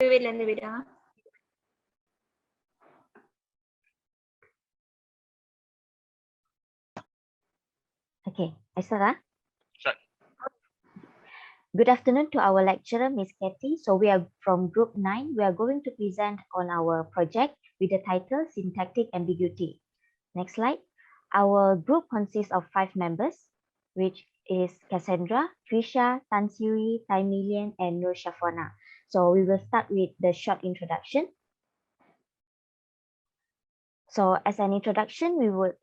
Wait. Okay, I start. Sure. Good afternoon to our lecturer, Miss Kathy. So we are from Group 9. We are going to present on our project with the title Syntactic Ambiguity. Next slide. Our group consists of 5 members, which is Cassandra, Trisha, Tan Siwi, Tai Milian, and Nur Shafwana. So we will start with the short introduction. So as an introduction, we will,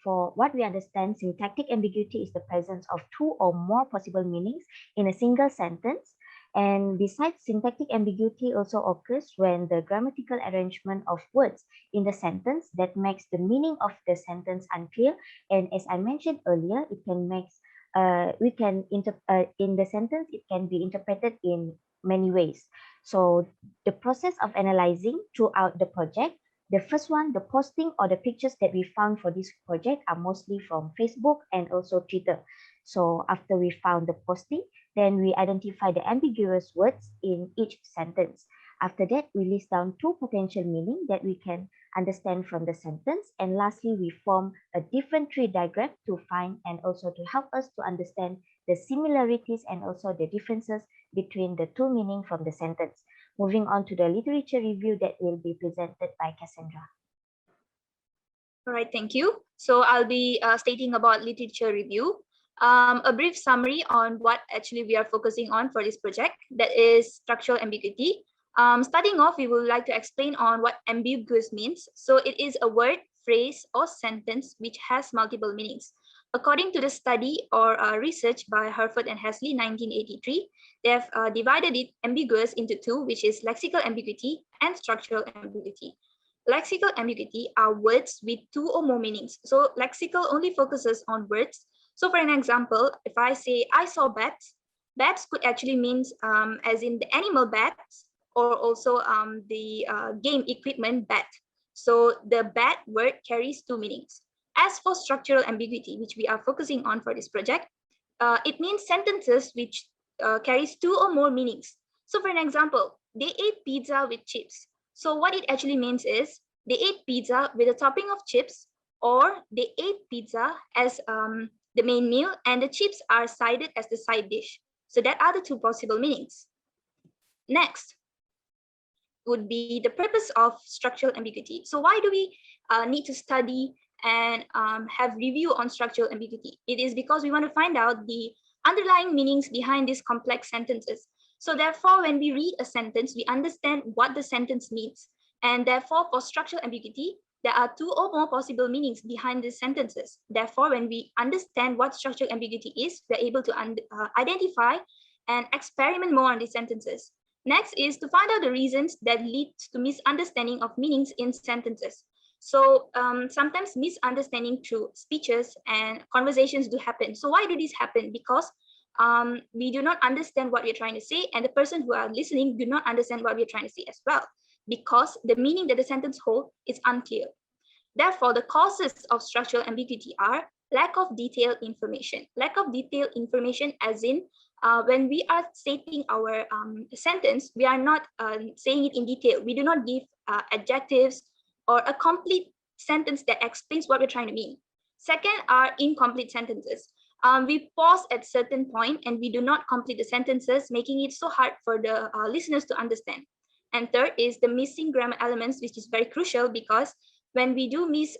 for what we understand, syntactic ambiguity is the presence of 2 or more possible meanings in a single sentence. And besides, syntactic ambiguity also occurs when the grammatical arrangement of words in the sentence that makes the meaning of the sentence unclear. And as I mentioned earlier, it can make, in the sentence, it can be interpreted in many ways. So the process of analyzing throughout the project, the first one, the posting or the pictures that we found for this project are mostly from Facebook and also Twitter. So after we found the posting, then we identify the ambiguous words in each sentence. After that, we list down 2 potential meanings that we can understand from the sentence. And lastly, we form a different tree diagram to find and also to help us to understand the similarities and also the differences between the 2 meanings from the sentence. Moving on to the literature review that will be presented by Cassandra. All right, thank you. So I'll be stating about literature review. A brief summary on what actually we are focusing on for this project, that is structural ambiguity. Starting off, we would like to explain on what ambiguous means. So it is a word, phrase, or sentence which has multiple meanings. According to the study or research by Harford and Hesley, 1983, they have divided it ambiguous into 2, which is lexical ambiguity and structural ambiguity. Lexical ambiguity are words with 2 or more meanings. So lexical only focuses on words. So for an example, if I say, I saw bats, bats could actually mean as in the animal bats, or also the game equipment bat. So the bat word carries 2 meanings. As for structural ambiguity, which we are focusing on for this project, it means sentences which carries 2 or more meanings. So for an example, they ate pizza with chips. So what it actually means is they ate pizza with a topping of chips, or they ate pizza as the main meal and the chips are sided as the side dish. So that are the 2 possible meanings. Next would be the purpose of structural ambiguity. So why do we need to study and have review on structural ambiguity? It is because we want to find out the underlying meanings behind these complex sentences. So therefore, when we read a sentence, we understand what the sentence means. And therefore, for structural ambiguity, there are 2 or more possible meanings behind these sentences. Therefore, when we understand what structural ambiguity is, we're able to identify and experiment more on these sentences. Next is to find out the reasons that lead to misunderstanding of meanings in sentences. So sometimes misunderstanding through speeches and conversations do happen. So why do these happen? Because we do not understand what we're trying to say, and the person who are listening do not understand what we're trying to say as well, because the meaning that the sentence holds is unclear. Therefore, the causes of structural ambiguity are lack of detailed information. Lack of detailed information as in when we are stating our sentence, we are not saying it in detail. We do not give adjectives or a complete sentence that explains what we're trying to mean. Second are incomplete sentences. We pause at certain point and we do not complete the sentences, making it so hard for the listeners to understand. And third is the missing grammar elements, which is very crucial because when we do miss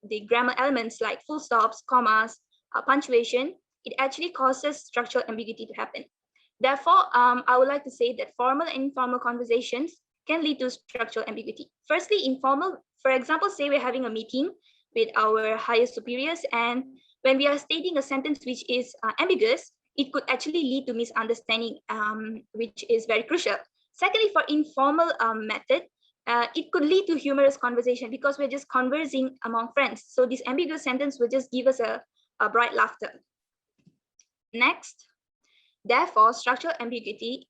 the grammar elements like full stops, commas, punctuation, it actually causes structural ambiguity to happen. Therefore, I would like to say that formal and informal conversations can lead to structural ambiguity. Firstly, informal, for example, say we're having a meeting with our higher superiors, and when we are stating a sentence which is ambiguous, it could actually lead to misunderstanding, which is very crucial. Secondly, for informal method, it could lead to humorous conversation because we're just conversing among friends. So this ambiguous sentence will just give us a bright laughter. Next, therefore, structural ambiguity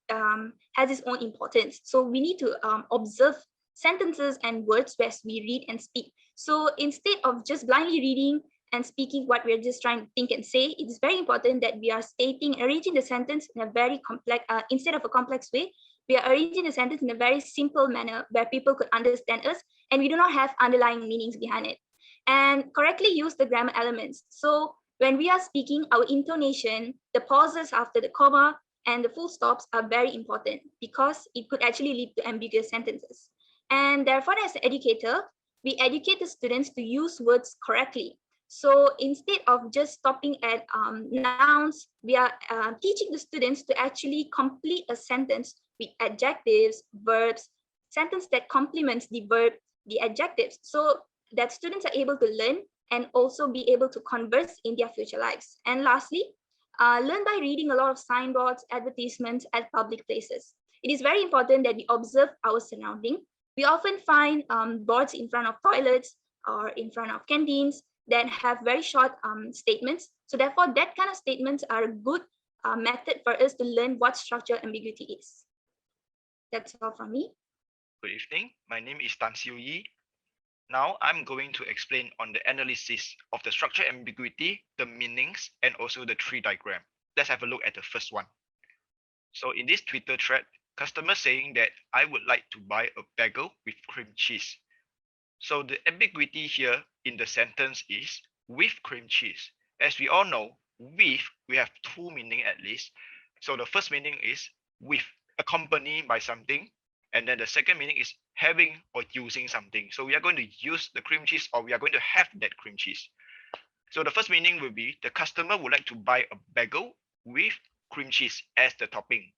has its own importance. So we need to observe sentences and words as we read and speak. So instead of just blindly reading and speaking what we're just trying to think and say, it is very important that we are stating, arranging the sentence in a very complex, instead of a complex way, we are arranging the sentence in a very simple manner where people could understand us, and we do not have underlying meanings behind it. And correctly use the grammar elements. So when we are speaking, our intonation, the pauses after the comma, and the full stops are very important because it could actually lead to ambiguous sentences. And therefore, as an educator, we educate the students to use words correctly. So instead of just stopping at nouns, we are teaching the students to actually complete a sentence with adjectives, verbs, sentence that complements the verb, the adjectives, so that students are able to learn and also be able to converse in their future lives. And lastly, learn by reading a lot of signboards, advertisements at public places. It is very important that we observe our surrounding. We often find boards in front of toilets or in front of canteens that have very short statements. So therefore, that kind of statements are a good method for us to learn what structural ambiguity is. That's all from me. Good evening. My name is Tan Siu Yi. Now I'm going to explain on the analysis of the structural ambiguity, the meanings, and also the tree diagram. Let's have a look at the first one. So in this Twitter thread, customer saying that I would like to buy a bagel with cream cheese. So the ambiguity here in the sentence is with cream cheese. As we all know, with, we have two meaning at least. So the first meaning is with, accompanied by something. And then the second meaning is having or using something. So we are going to use the cream cheese, or we are going to have that cream cheese. So the first meaning will be the customer would like to buy a bagel with cream cheese as the topping.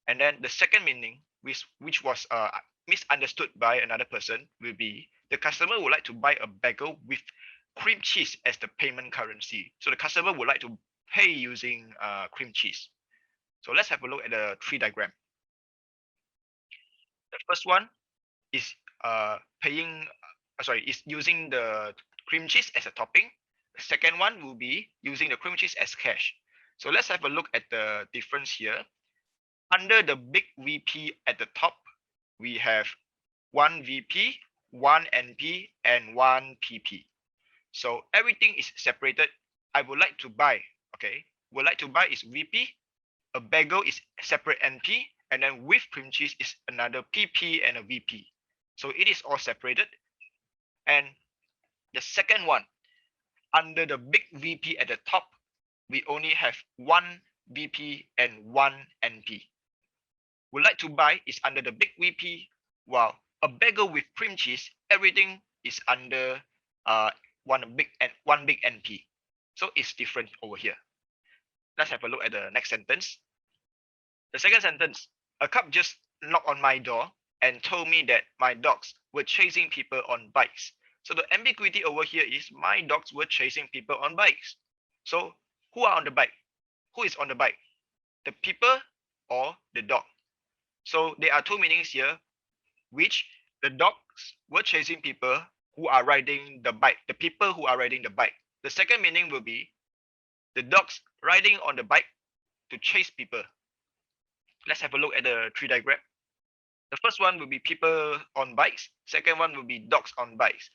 And then the second meaning, which was misunderstood by another person, will be the customer would like to buy a bagel with cream cheese as the payment currency. So the customer would like to pay using cream cheese. So let's have a look at the tree diagram. The first one is is using the cream cheese as a topping. The second one will be using the cream cheese as cash. So let's have a look at the difference here. Under the big VP at the top, we have one VP, one NP, and one PP. So everything is separated. I would like to buy, okay? Would like to buy is VP, a bagel is separate NP, and then with cream cheese is another PP and a VP. So it is all separated. And the second one, under the big VP at the top, we only have one VP and one NP. Would like to buy is under the big VP, while a bagel with cream cheese, everything is under one big NP. So it's different over here. Let's have a look at the next sentence. The second sentence, a cop just knocked on my door and told me that my dogs were chasing people on bikes. So the ambiguity over here is my dogs were chasing people on bikes. So who are on the bike? Who is on the bike? The people or the dog? So there are two meanings here, which the dogs were chasing people who are riding the bike, the people who are riding the bike. The second meaning will be the dogs riding on the bike to chase people. Let's have a look at the tree diagram. The first one will be people on bikes. Second one will be dogs on bikes.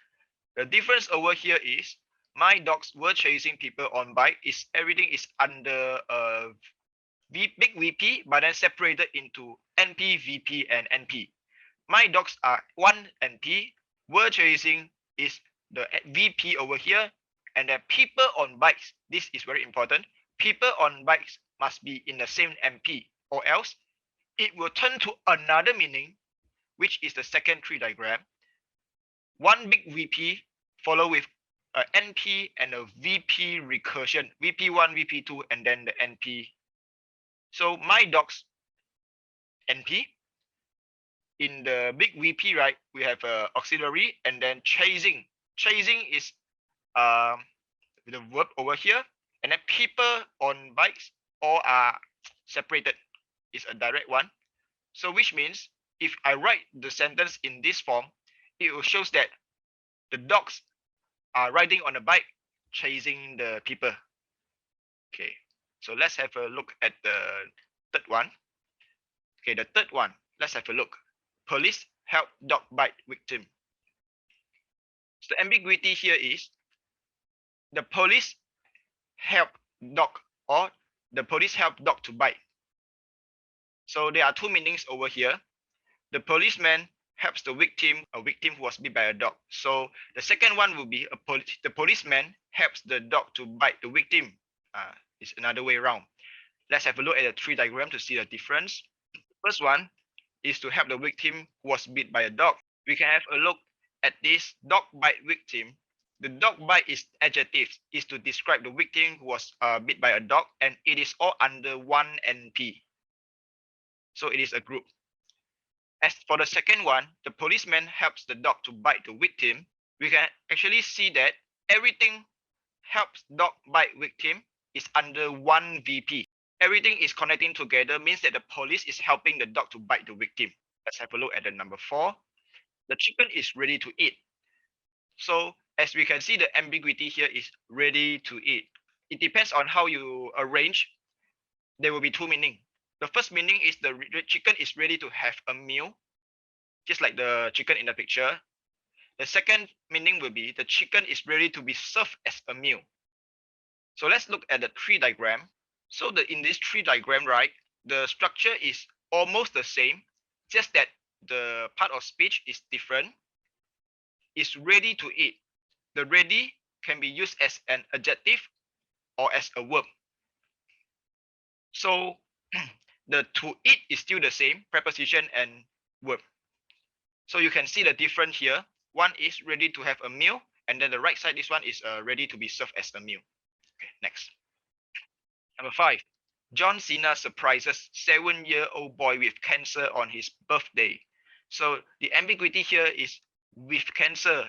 The difference over here is my dogs were chasing people on bike. Is everything is under a big VP, but then separated into NP, VP, and NP. My dogs are one NP. Were chasing is the VP over here, and then people on bikes. This is very important. People on bikes must be in the same NP, or else it will turn to another meaning, which is the second tree diagram. One big VP follow with a NP and a VP recursion, VP1, VP2, and then the NP. So my dogs NP. In the big VP, right, we have auxiliary and then chasing. Chasing is the verb over here, and then people on bikes all are separated. It's a direct one. So which means if I write the sentence in this form, it will shows that the dogs are riding on a bike chasing the people. Okay, so let's have a look at the third one. Okay, the third one, let's have a look. Police help dog bite victim. So the ambiguity here is the police help dog, or the police help dog to bite. So there are two meanings over here. The policeman helps the victim, a victim who was bit by a dog. So the second one will be the policeman helps the dog to bite the victim. It's another way around. Let's have a look at the tree diagram to see the difference. First one is to help the victim who was bit by a dog. We can have a look at this dog bite victim. The dog bite is adjective, is to describe the victim who was bit by a dog, and it is all under one NP. So it is a group. As for the second one, the policeman helps the dog to bite the victim. We can actually see that everything helps dog bite victim is under one VP. Everything is connecting together means that the police is helping the dog to bite the victim. Let's have a look at the number 4. The chicken is ready to eat. So as we can see, the ambiguity here is ready to eat. It depends on how you arrange. There will be two meanings. The first meaning is the chicken is ready to have a meal, just like the chicken in the picture. The second meaning will be the chicken is ready to be served as a meal. So let's look at the tree diagram. So in this tree diagram, right, the structure is almost the same, just that the part of speech is different. Is ready to eat. The ready can be used as an adjective or as a verb. So the to eat is still the same, preposition and verb. So you can see the difference here. One is ready to have a meal, and then the right side, this one is ready to be served as a meal. Okay, next. Number 5. John Cena surprises 7-year-old boy with cancer on his birthday. So the ambiguity here is with cancer.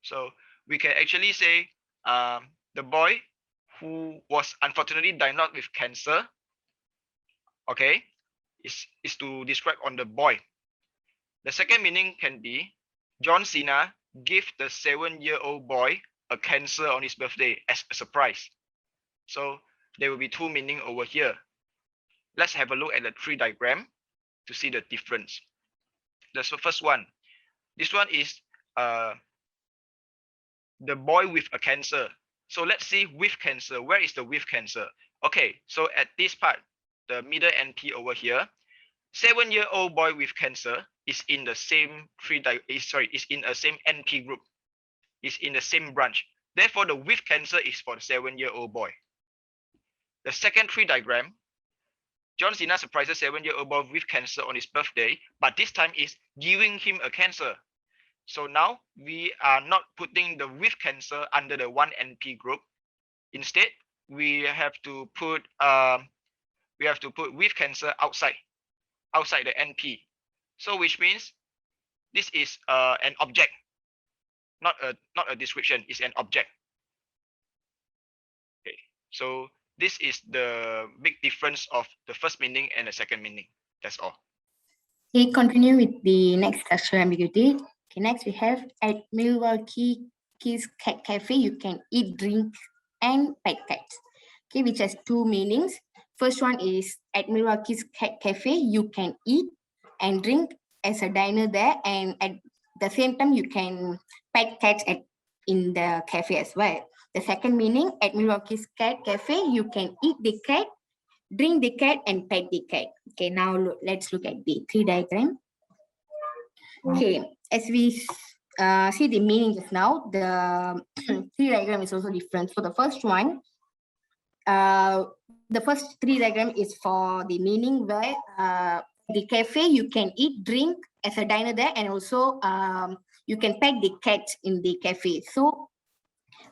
So we can actually say the boy who was unfortunately diagnosed with cancer, okay, is to describe on the boy. The second meaning can be John Cena gave the 7-year-old boy a cancer on his birthday as a surprise. So there will be two meanings over here. Let's have a look at the tree diagram to see the difference. The first one. This one is the boy with a cancer. So let's see with cancer. Where is the with cancer? Okay, so at this part, the middle NP over here, 7-year-old boy with cancer is in the same is in the same NP group. Is in the same branch. Therefore, the with cancer is for the 7-year-old boy. The second tree diagram, John Cena surprises 7-year-old boy with cancer on his birthday, but this time is giving him a cancer. So now we are not putting the with cancer under the one NP group. Instead, we have to put with cancer outside the NP. So which means this is an object, not a description. It's an object. Okay, so this is the big difference of the first meaning and the second meaning. That's all. Okay, continue with the next structural ambiguity. Okay, next we have at Milwaukee's Cat Cafe, you can eat, drink, and pet cats. Okay, which has two meanings. First one is at Milwaukee's Cat Cafe, you can eat and drink as a diner there, and at the same time you can pet cats in the cafe as well. The second meaning, at Milwaukee's Cat Cafe, you can eat the cat, drink the cat, and pet the cat. Okay, now let's look at the tree diagram. Okay, as we see the meaning just now, the tree diagram is also different. So the first one, the first tree diagram is for the meaning where the cafe, you can eat, drink as a diner there, and also you can pet the cat in the cafe. So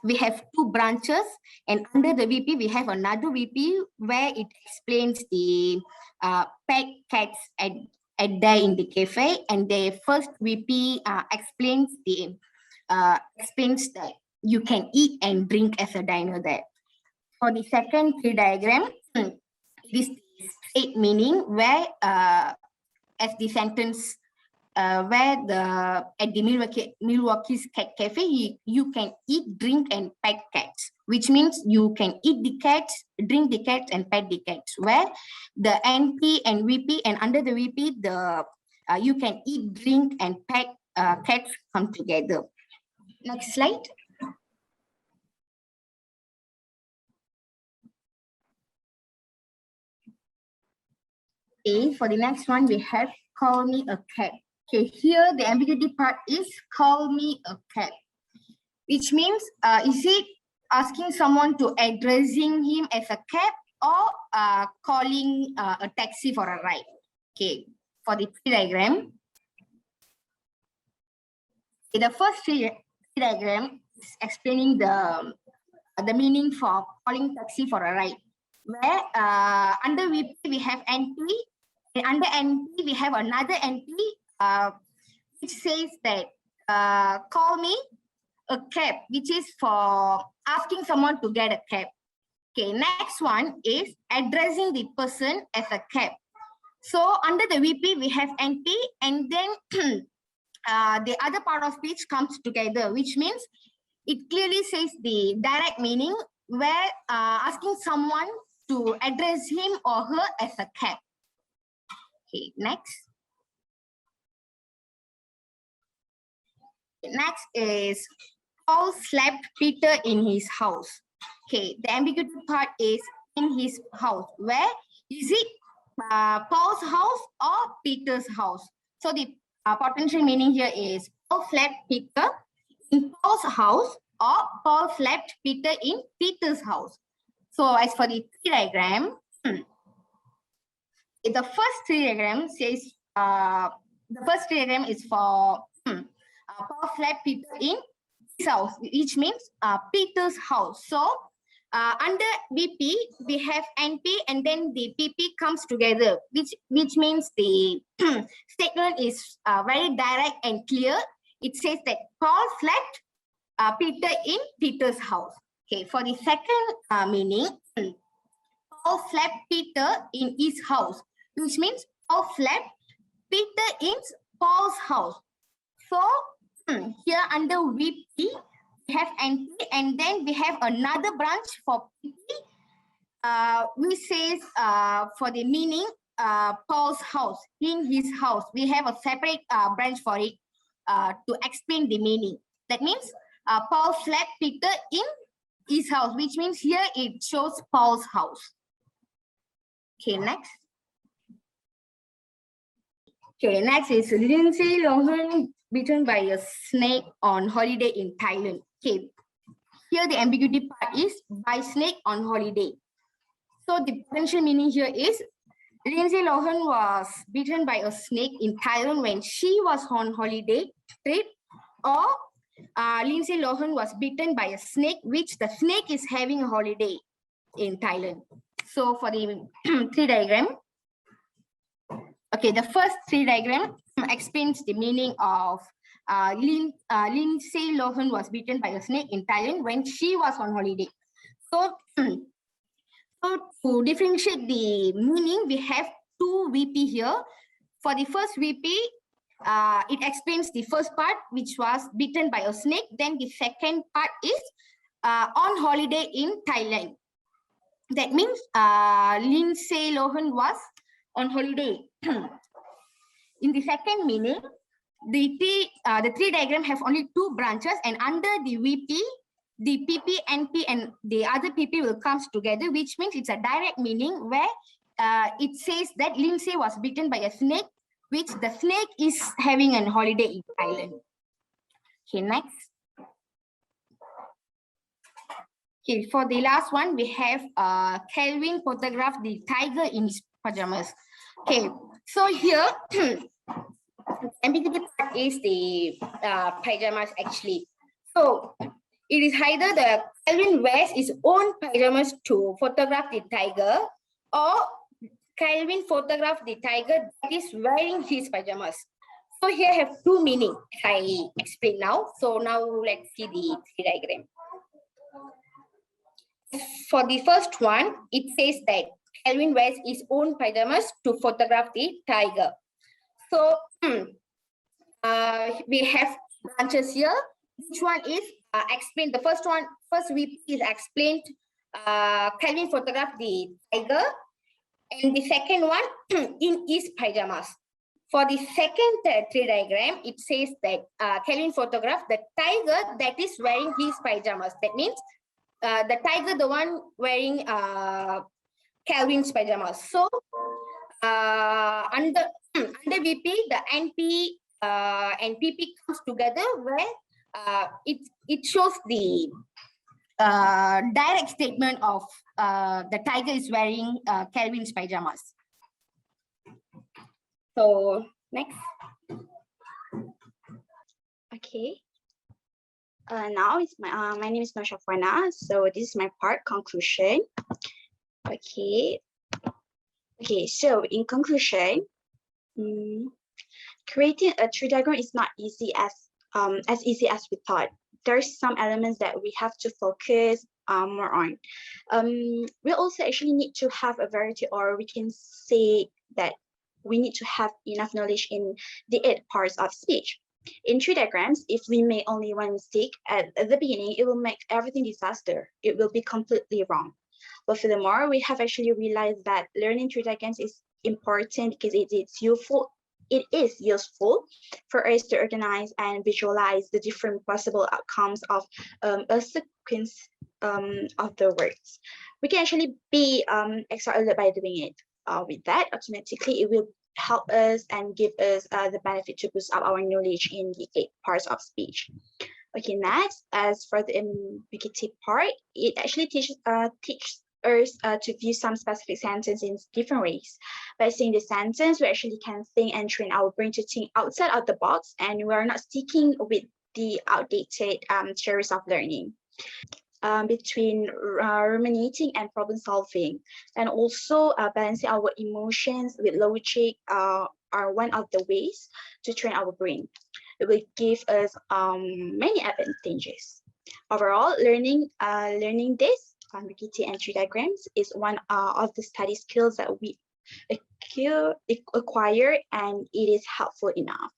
we have two branches, and under the VP, we have another VP where it explains the pet cats at there in the cafe, and the first VP explains that you can eat and drink as a diner there. For the second tree diagram, this is straight meaning where as the sentence where at the Milwaukee's Cat Cafe, you can eat, drink, and pet cats, which means you can eat the cats, drink the cats, and pet the cats. Where the NP and VP, and under the VP, you can eat, drink, and pet cats come together. Next slide. Okay, for the next one, we have call me a cat. Okay, here the ambiguity part is call me a cat, which means is it asking someone to addressing him as a cab or calling a taxi for a ride? Okay, for the tree diagram, the first tree diagram is explaining the meaning for calling taxi for a ride, where under VP we have entry, and under entry we have another entry which says that call me a cab, which is for asking someone to get a cab. Okay, next one is addressing the person as a cab. So under the VP we have NP, and then the other part of speech comes together, which means it clearly says the direct meaning, where asking someone to address him or her as a cab. Okay, next. Next is Paul slapped Peter in his house. Okay, the ambiguity part is in his house. Where is it? Paul's house or Peter's house? So the potential meaning here is Paul slapped Peter in Paul's house or Paul slapped Peter in Peter's house. So as for the tree diagram, the first tree diagram says the first tree diagram is for Paul slapped Peter in his house, which means Peter's house. So under BP we have NP, and then the PP comes together, which means the statement is very direct and clear. It says that Paul slapped Peter in Peter's house. Okay, for the second meaning, Paul slapped Peter in his house, which means Paul slapped Peter in Paul's house. So here under VP we have NP, and then we have another branch for PP, which says for the meaning Paul's house, in his house. We have a separate branch for it to explain the meaning. That means Paul slapped Peter in his house, which means here it shows Paul's house. Okay, next. Okay, next is Lindsay Lohan bitten by a snake on holiday in Thailand. Okay, here the ambiguity part is by snake on holiday. So the potential meaning here is Lindsay Lohan was bitten by a snake in Thailand when she was on holiday trip, or Lindsay Lohan was bitten by a snake which the snake is having a holiday in Thailand. So for the tree diagram, okay, the first tree diagram explains the meaning of Lindsay Lohan was bitten by a snake in Thailand when she was on holiday. So, to differentiate the meaning, we have two VP here. For the first VP, it explains the first part, which was bitten by a snake. Then the second part is on holiday in Thailand. That means Lindsay Lohan was on holiday. In the second meaning, the tree diagram have only two branches, and under the VP, the PP, NP, and the other PP will come together, which means it's a direct meaning where it says that Lindsay was bitten by a snake, which the snake is having a holiday in Thailand. Okay, next. Okay, for the last one, we have Kelvin photographed the tiger in his pajamas. Okay, so here, ambiguity part is the pajamas actually. So it is either the Kelvin wears his own pajamas to photograph the tiger, or Kelvin photographed the tiger that is wearing his pajamas. So here I have two meanings I explain now. So now let's see the tree diagram. For the first one, it says that Kelvin wears his own pajamas to photograph the tiger. So we have branches here. Which one is explained? The first one, first VP is explained. Kelvin photographed the tiger, and the second one in his pajamas. For the second tree diagram, it says that Kelvin photographed the tiger that is wearing his pajamas. That means the tiger, the one wearing Kelvin's pajamas. So under under VP, the NP and PP comes together where it shows the direct statement of the tiger is wearing Calvin's pajamas. So next. Okay. Now it's my name is Nosha Fwana. So this is my part conclusion. Okay. Okay. So in conclusion, creating a tree diagram is not easy as easy as we thought. There's some elements that we have to focus more on. We also actually need to have a variety, or we can say that we need to have enough knowledge in the 8 parts of speech. In tree diagrams, if we make only one mistake at the beginning, it will make everything disaster. It will be completely wrong. But furthermore, we have actually realized that learning tree diagrams is important because it is useful. It is useful for us to organize and visualize the different possible outcomes of a sequence of the words. We can actually be excited by doing it. With that, automatically it will help us and give us the benefit to boost up our knowledge in the 8 parts of speech. Okay, next, as for the ambiguity part, it actually teaches us to view some specific sentence in different ways. By seeing the sentence, we actually can think and train our brain to think outside of the box, and we are not sticking with the outdated theories of learning. Between ruminating and problem solving, and also balancing our emotions with logic are one of the ways to train our brain. It will give us many advantages. Overall, learning this ambiguity and tree diagrams is one of the study skills that we acquire, and it is helpful enough.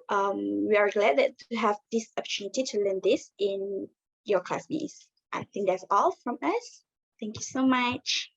We are glad that to have this opportunity to learn this in your classmates. I think that's all from us. Thank you so much.